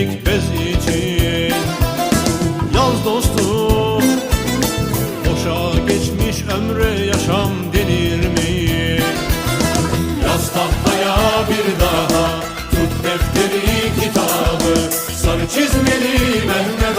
delik bez için. Yaz dostum, boşa geçmiş ömre yaşam denir mi? Yaz tahtaya bir daha, tut defteri kitabı, sarı çizmeli Mehmet